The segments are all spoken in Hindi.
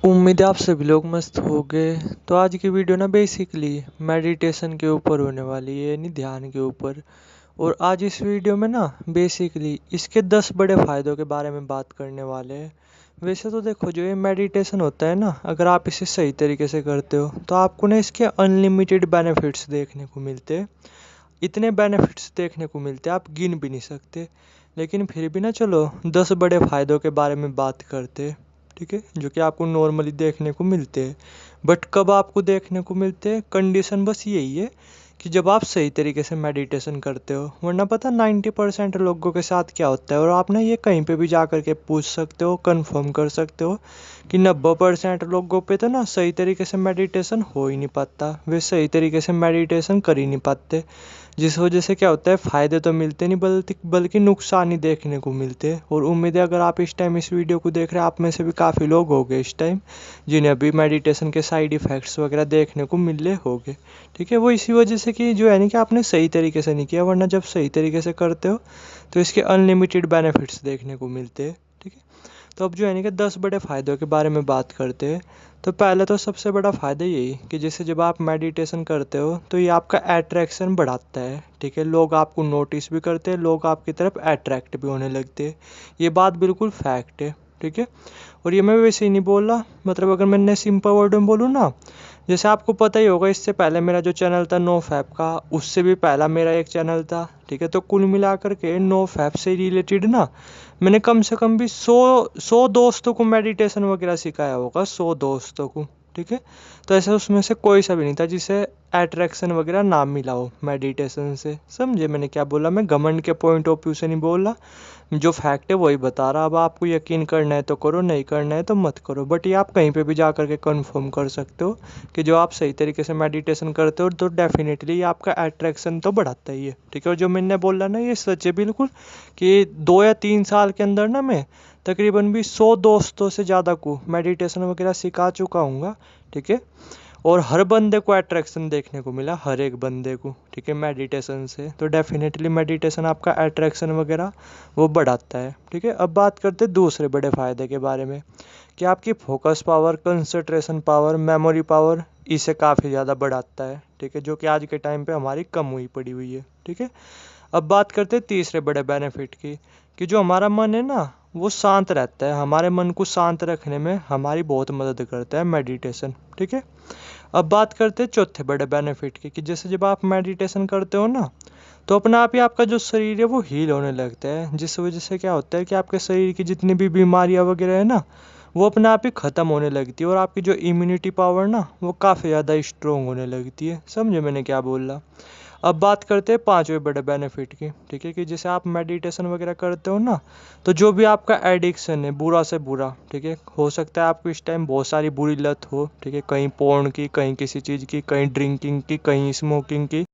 उम्मीद है आप सभी लोग मस्त हो गए। तो आज की वीडियो ना बेसिकली मेडिटेशन के ऊपर होने वाली है, यानी ध्यान के ऊपर। और आज इस वीडियो में ना बेसिकली इसके 10 बड़े फायदों के बारे में बात करने वाले हैं। वैसे तो देखो, जो ये मेडिटेशन होता है ना, अगर आप इसे सही तरीके से करते हो तो आपको ना इसके अनलिमिटेड बेनिफिट्स देखने को मिलते हैं। इतने बेनिफिट्स देखने को मिलते हैं आप गिन भी नहीं सकते। लेकिन फिर भी ना, चलो 10 बड़े फायदों के बारे में बात करते हैं। ठीक है, जो कि आपको नॉर्मली देखने को मिलते हैं। बट कब आपको देखने को मिलते हैं, कंडीशन बस यही है कि जब आप सही तरीके से मेडिटेशन करते हो। वरना पता 90% लोगों के साथ क्या होता है, और आप ना ये कहीं पे भी जा कर के पूछ सकते हो, कंफर्म कर सकते हो कि 90% लोगों पे तो ना सही तरीके से मेडिटेशन हो ही नहीं पाता। वे सही तरीके से मेडिटेशन कर ही नहीं पाते। जिस वजह से क्या होता है, फ़ायदे तो मिलते नहीं बल्कि बल्कि नुकसान ही देखने को मिलते हैं। और उम्मीद है अगर आप इस टाइम इस वीडियो को देख रहे हैं, आप में से भी काफ़ी लोग होंगे इस टाइम जिन्हें अभी मेडिटेशन के साइड इफ़ेक्ट्स वगैरह देखने को मिले होंगे। ठीक है, वो इसी वजह से कि जो है ना, कि आपने सही तरीके से नहीं किया। वरना जब सही तरीके से करते हो तो इसके अनलिमिटेड बेनिफिट्स देखने को मिलते हैं। ठीक है, तो अब जो है ना, कि 10 बड़े फ़ायदों के बारे में बात करते हैं। तो पहले तो सबसे बड़ा फ़ायदा यही कि जैसे जब आप मेडिटेशन करते हो तो ये आपका अट्रैक्शन बढ़ाता है। ठीक है, लोग आपको नोटिस भी करते हैं, लोग आपकी तरफ अट्रैक्ट भी होने लगते हैं। ये बात बिल्कुल फैक्ट है। ठीक है, और ये मैं वैसे ही नहीं बोल रहा, मतलब अगर मैंने सिंपल वर्ड में बोलूँ ना, जैसे आपको पता ही होगा, इससे पहले मेरा जो चैनल था नो फैप का, उससे भी पहला मेरा एक चैनल था। ठीक है, तो कुल मिलाकर के नो फैप से रिलेटेड ना मैंने कम से कम भी 100 दोस्तों को मेडिटेशन वगैरह सिखाया होगा, 100 दोस्तों को। ठीक है, तो ऐसा उसमें से कोई सा भी नहीं था जिसे अट्रैक्शन वगैरह ना मिला हो मेडिटेशन से। समझे मैंने क्या बोला? मैं घमंड के पॉइंट ऑफ व्यू से नहीं बोल रहा, जो फैक्ट है वही बता रहा। अब आपको यकीन करना है तो करो, नहीं करना है तो मत करो। बट ये आप कहीं पे भी जा करके कंफर्म कर सकते हो कि जो आप सही तरीके से मेडिटेशन करते हो तो डेफिनेटली ये आपका अट्रैक्शन तो बढ़ाता ही है। ठीक है, और जो मैंने बोला ना, ये सच है बिल्कुल, कि 2 या 3 साल के अंदर ना मैं तकरीबन भी 100 दोस्तों से ज़्यादा को मेडिटेशन वगैरह सिखा चुका हूँ। ठीक है, और हर बंदे को अट्रैक्शन देखने को मिला, हर एक बंदे को। ठीक है, मेडिटेशन से तो डेफिनेटली मेडिटेशन आपका अट्रैक्शन वगैरह वो बढ़ाता है। ठीक है, अब बात करते हैं दूसरे बड़े फ़ायदे के बारे में, कि आपकी focus power, concentration power, memory power इसे काफ़ी ज़्यादा बढ़ाता है। ठीक है, जो कि आज के टाइम पे हमारी कम हुई पड़ी हुई है। ठीक है, अब बात करते हैं तीसरे बड़े बेनिफिट की, कि जो हमारा मन है ना, वो शांत रहता है। हमारे मन को शांत रखने में हमारी बहुत मदद करता है मेडिटेशन। ठीक है, अब बात करते हैं चौथे बड़े बेनिफिट की, कि जैसे जब आप मेडिटेशन करते हो ना, तो अपने आप ही आपका जो शरीर है वो हील होने लगता है। जिस वजह से क्या होता है कि आपके शरीर की जितनी भी बीमारियां वगैरह है ना, वो अपने आप ही ख़त्म होने लगती है। और आपकी जो इम्यूनिटी पावर ना, वो काफ़ी ज़्यादा स्ट्रोंग होने लगती है। समझे मैंने क्या बोल रहा? अब बात करते हैं पांचवें बड़े बेनिफिट की। ठीक है, कि जैसे आप मेडिटेशन वगैरह करते हो ना, तो जो भी आपका एडिक्शन है, बुरा से बुरा, ठीक है, हो सकता है आपको इस टाइम बहुत सारी बुरी लत हो। ठीक है, कहीं पोर्न की, कहीं किसी चीज़ की, कहीं ड्रिंकिंग की, कहीं स्मोकिंग की।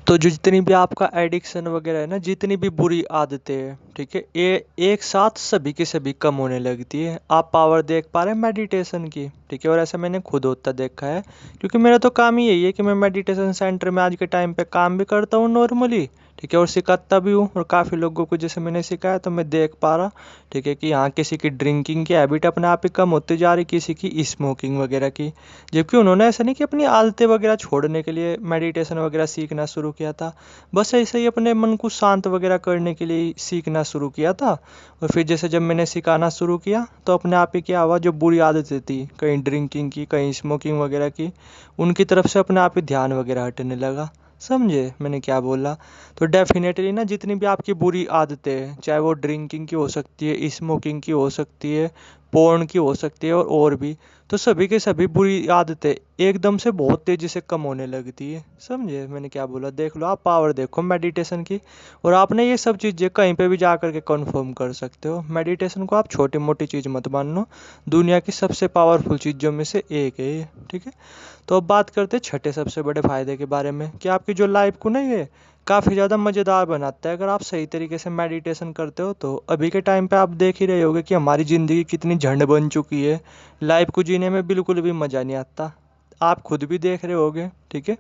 तो जो जितनी भी आपका एडिक्शन वगैरह है ना, जितनी भी बुरी आदतें हैं, ठीक है, ये एक साथ सभी की सभी कम होने लगती है। आप पावर देख पा रहे हैं मेडिटेशन की? ठीक है, और ऐसा मैंने खुद होता देखा है, क्योंकि मेरा तो काम ही यही है कि मैं मेडिटेशन सेंटर में आज के टाइम पे काम भी करता हूँ नॉर्मली। ठीक है, और सिखाता भी हूँ, और काफ़ी लोगों को जैसे मैंने सिखाया तो मैं देख पा रहा। ठीक है, कि यहाँ किसी की ड्रिंकिंग की हैबिट अपने आप ही कम होती जा रही, किसी की स्मोकिंग वगैरह की। जबकि उन्होंने ऐसा नहीं कि अपनी आदतें वगैरह छोड़ने के लिए मेडिटेशन वगैरह सीखना शुरू किया था, बस ऐसे ही अपने मन को शांत वगैरह करने के लिए सीखना शुरू किया था। और फिर जैसे जब मैंने सिखाना शुरू किया तो अपने आप ही क्या हुआ, जो बुरी आदतें थी, कहीं ड्रिंकिंग की, कहीं स्मोकिंग वगैरह की, उनकी तरफ से अपने आप ही ध्यान वगैरह हटने लगा। समझे मैंने क्या बोला? तो डेफिनेटली ना, जितनी भी आपकी बुरी आदतें हैं, चाहे वो ड्रिंकिंग की हो सकती है, स्मोकिंग की हो सकती है, पोर्न की हो सकती है, और भी, तो सभी के सभी बुरी आदतें एकदम से बहुत तेज़ी से कम होने लगती है। समझे मैंने क्या बोला? देख लो, आप पावर देखो मेडिटेशन की। और आपने ये सब चीज़ें कहीं पे भी जा कर के कन्फर्म कर सकते हो। मेडिटेशन को आप छोटी मोटी चीज़ मत मानो, दुनिया की सबसे पावरफुल चीज़ों में से एक है ये। ठीक है, तो अब बात करते हैं छठे सबसे बड़े फ़ायदे के बारे में, कि आपकी जो लाइफ को ना ये काफ़ी ज़्यादा मज़ेदार बनाता है। अगर आप सही तरीके से मेडिटेशन करते हो तो अभी के टाइम पे आप देख ही रहे होगे कि हमारी ज़िंदगी कितनी झंड बन चुकी है। लाइफ को जीने में बिल्कुल भी मज़ा नहीं आता, आप खुद भी देख रहे होगे। ठीक है,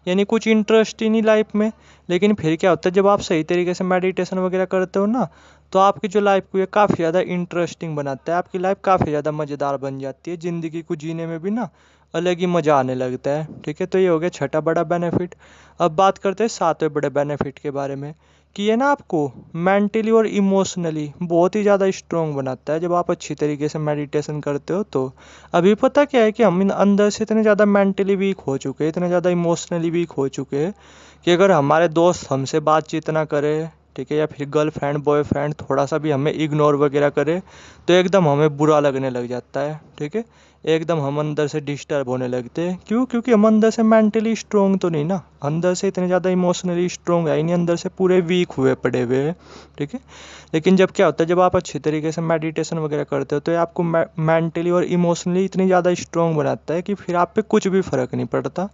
यानी कुछ इंटरेस्ट ही नहीं लाइफ में। लेकिन फिर क्या होता है, जब आप सही तरीके से मेडिटेशन वगैरह करते हो ना, तो आपकी जो लाइफ को ये काफ़ी ज़्यादा इंटरेस्टिंग बनाता है, आपकी लाइफ काफ़ी ज़्यादा मज़ेदार बन जाती है, ज़िंदगी को जीने में भी ना अलग ही मज़ा आने लगता है। ठीक है, तो ये हो गया छठा बड़ा बेनिफिट। अब बात करते हैं सातवें बड़े बेनिफिट के बारे में, कि ये ना आपको मेंटली और इमोशनली बहुत ही ज़्यादा स्ट्रॉन्ग बनाता है जब आप अच्छी तरीके से मेडिटेशन करते हो तो। अभी पता क्या है कि हम अंदर से इतने ज़्यादा मेंटली वीक हो चुके हैं, इतने ज़्यादा इमोशनली वीक हो चुके हैं कि अगर हमारे दोस्त हमसे बातचीत ना करे, ठीक है, या फिर गर्लफ्रेंड बॉयफ्रेंड थोड़ा सा भी हमें इग्नोर वगैरह करे तो एकदम हमें बुरा लगने लग जाता है। ठीक है, एकदम हम अंदर से डिस्टर्ब होने लगते हैं। क्यों? क्योंकि हम अंदर से मेंटली स्ट्रोंग तो नहीं ना, अंदर से इतने ज़्यादा इमोशनली स्ट्रोंग है ही नहीं, अंदर से पूरे वीक हुए पड़े हुए हैं। ठीक है, लेकिन जब क्या होता है, जब आप अच्छी तरीके से मेडिटेशन वगैरह करते हो तो ये आपको मेंटली और इमोशनली इतनी ज़्यादा स्ट्रोंग बनाता है कि फिर आप पे कुछ भी फ़र्क नहीं पड़ता।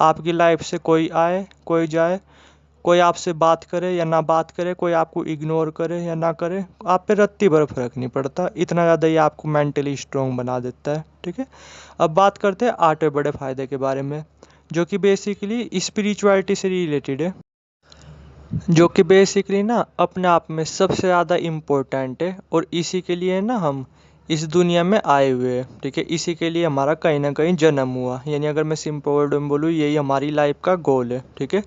आपकी लाइफ से कोई आए कोई जाए, कोई आपसे बात करे या ना बात करे, कोई आपको इग्नोर करे या ना करे, आप पे रत्ती भर फर्क नहीं पड़ता। इतना ज़्यादा ये आपको मेंटली स्ट्रोंग बना देता है। ठीक है, अब बात करते हैं आठवें बड़े फायदे के बारे में, जो कि बेसिकली स्पिरिचुअलिटी से रिलेटेड है, जो कि बेसिकली ना अपने आप में सबसे ज़्यादा इम्पोर्टेंट है और इसी के लिए ना हम इस दुनिया में आए हुए हैं। ठीक है, इसी के लिए हमारा कहीं ना कहीं जन्म हुआ, यानी अगर मैं सिंपल वर्ड में बोलूँ यही हमारी लाइफ का गोल है। ठीक है,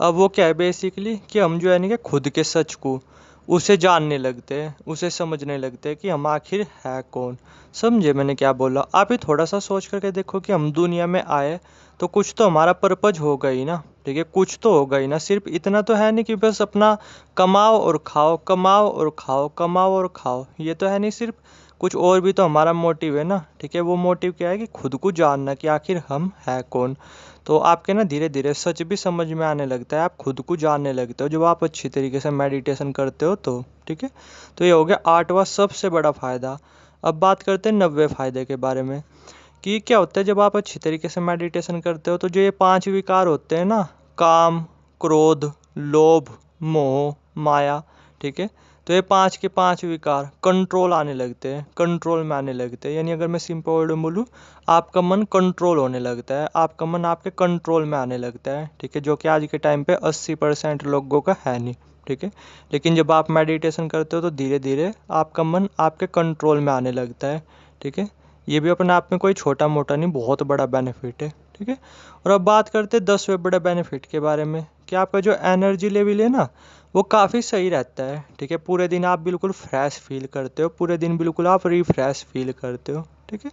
अब वो क्या है बेसिकली कि हम जो है ना कि खुद के सच को उसे जानने लगते हैं, उसे समझने लगते हैं कि हम आखिर है कौन। समझे मैंने क्या बोला? आप ही थोड़ा सा सोच करके देखो कि हम दुनिया में आए तो कुछ तो हमारा पर्पज होगा ही ना। ठीक है, कुछ तो होगा ही ना, सिर्फ इतना तो है नहीं कि बस अपना कमाओ और खाओ, कमाओ और खाओ, कमाओ और खाओ, ये तो है नहीं सिर्फ, कुछ और भी तो हमारा मोटिव है ना। ठीक है, वो मोटिव क्या है कि खुद को जानना कि आखिर हम है कौन। तो आपके ना धीरे धीरे सच भी समझ में आने लगता है, आप खुद को जानने लगते हो जब आप अच्छी तरीके से मेडिटेशन करते हो तो। ठीक है, तो ये हो गया आठवां सबसे बड़ा फ़ायदा। अब बात करते हैं 90वें फ़ायदे के बारे में, कि क्या होता है जब आप अच्छी तरीके से मेडिटेशन करते हो तो जो ये 5 विकार होते हैं ना, काम, क्रोध, लोभ, मोह, माया, ठीक है, तो ये 5 के 5 विकार कंट्रोल आने लगते हैं, कंट्रोल में आने लगते हैं। यानी अगर मैं सिंपल वर्ड में बोलूँ, आपका मन कंट्रोल होने लगता है, आपका मन आपके कंट्रोल में आने लगता है। ठीक है, जो कि आज के टाइम पे 80% लोगों का है नहीं। ठीक है, लेकिन जब आप मेडिटेशन करते हो तो धीरे धीरे आपका मन आपके कंट्रोल में आने लगता है। ठीक है, ये भी अपने आप में कोई छोटा मोटा नहीं, बहुत बड़ा बेनिफिट है। ठीक है, और अब बात करते हैं 10वें बड़े बेनिफिट के बारे में, कि आपका जो एनर्जी लेवल है ना वो काफ़ी सही रहता है। ठीक है, पूरे दिन आप बिल्कुल फ्रेश फील करते हो, पूरे दिन बिल्कुल आप रिफ्रेश फील करते हो। ठीक है,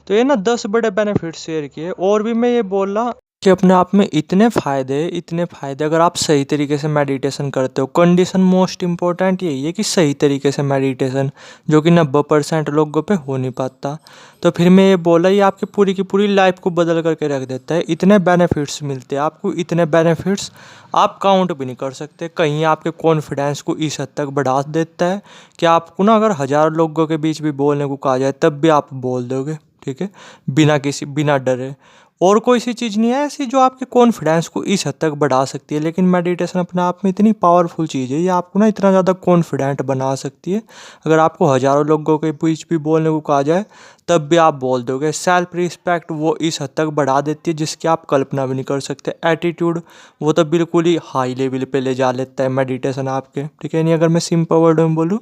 तो ये ना 10 बड़े बेनिफिट शेयर किए, और भी मैं ये बोल रहा कि अपने आप में इतने फ़ायदे अगर आप सही तरीके से मेडिटेशन करते हो। कंडीशन मोस्ट इम्पोर्टेंट यही है कि सही तरीके से मेडिटेशन, जो कि 90% लोगों पे हो नहीं पाता। तो फिर मैं ये बोला, ये आपकी पूरी की पूरी लाइफ को बदल करके रख देता है। इतने बेनिफिट्स मिलते हैं आपको, इतने बेनिफिट्स आप काउंट भी नहीं कर सकते। कहीं आपके कॉन्फिडेंस को इस हद तक बढ़ा देता है कि आपको ना अगर 1000 लोगों के बीच भी बोलने को कहा जाए तब भी आप बोल दोगे। ठीक है, बिना डरे। और कोई सी चीज़ नहीं है ऐसी जो आपके कॉन्फिडेंस को इस हद तक बढ़ा सकती है, लेकिन मेडिटेशन अपने आप में इतनी पावरफुल चीज़ है, ये आपको ना इतना ज़्यादा कॉन्फिडेंट बना सकती है। अगर आपको हज़ारों लोगों के बीच भी बोलने को कहा जाए तब भी आप बोल दोगे। सेल्फ रिस्पेक्ट वो इस हद तक बढ़ा देती है जिसकी आप कल्पना भी नहीं कर सकते। एटीट्यूड वो तो बिल्कुल ही हाई लेवल पे ले जा लेता है मेडिटेशन आपके। ठीक है, नहीं अगर मैं सिंपल वर्ड में बोलूँ,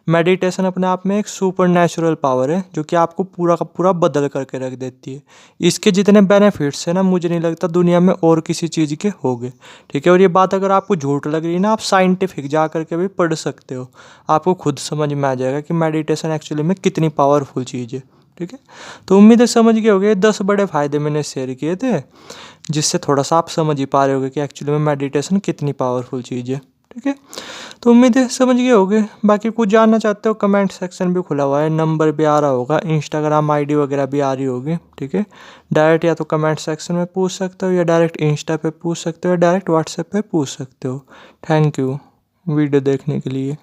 मेडिटेशन अपने आप में एक सुपर नेचुरल पावर है जो कि आपको पूरा का पूरा बदल करके रख देती है। इसके जितने बेनिफिट्स है ना, मुझे नहीं लगता दुनिया में और किसी चीज़ के होंगे। ठीक है, और ये बात अगर आपको झूठ लग रही है ना, आप साइंटिफिक जा करके भी पढ़ सकते हो, आपको खुद समझ में आ जाएगा कि मेडिटेशन एक्चुअली में कितनी पावरफुल चीज़ है। ठीक है, तो उम्मीद है समझ गए होंगे। 10 बड़े फायदे मैंने शेयर किए थे, जिससे थोड़ा सा आप समझ ही पा रहे होगे कि एक्चुअली में मेडिटेशन कितनी पावरफुल चीज़ है। ठीक है, तो उम्मीद है समझ गए होगे। बाकी कुछ जानना चाहते हो, कमेंट सेक्शन भी खुला हुआ है, नंबर भी आ रहा होगा, इंस्टाग्राम आईडी वगैरह भी आ रही होगी। ठीक है, डायरेक्ट या तो कमेंट सेक्शन में पूछ सकते हो, या डायरेक्ट इंस्टा पे पूछ सकते हो, या डायरेक्ट व्हाट्सएप पे पूछ सकते हो। थैंक यू वीडियो देखने के लिए।